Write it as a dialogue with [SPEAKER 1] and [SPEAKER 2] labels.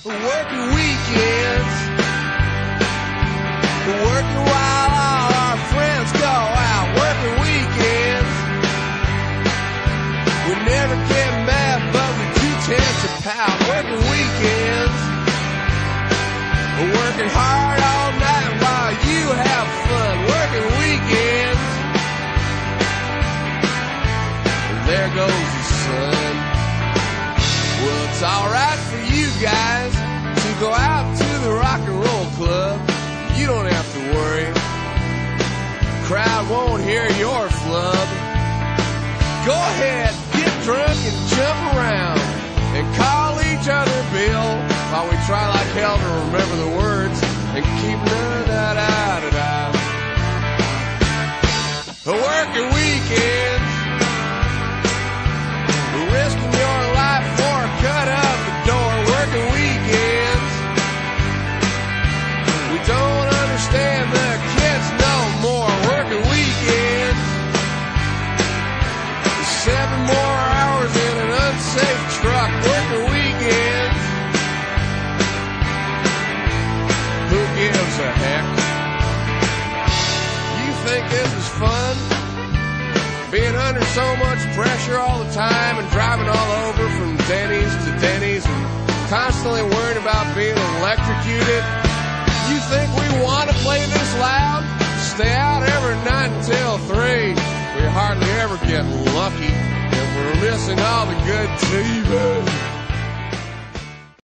[SPEAKER 1] Working weekends, working while all our friends go out. Working weekends, we never get mad, but we do tend to pout. Working weekends, working hard all night while you have fun. Working weekends, there goes the sun. Well, it's alright for you guys to go out to the rock and roll club. You don't have to worry, crowd won't hear your flub. Go ahead, get drunk and jump around and call each other Bill while we try like hell to remember the words and keep da-da-da-da-da. Working weekends, risking your life for a cut out the door. Working weekends, we don't understand the kids no more. Working weekends, 7 more hours in an unsafe truck. Working weekends, who gives a heck? You think this is fun? Being under so much pressure all the time and driving all over from Denny's to Denny's and constantly worrying about being electrocuted. You think we want to play this loud? Stay out every night until 3. We hardly ever get lucky, and we're missing all the good TV.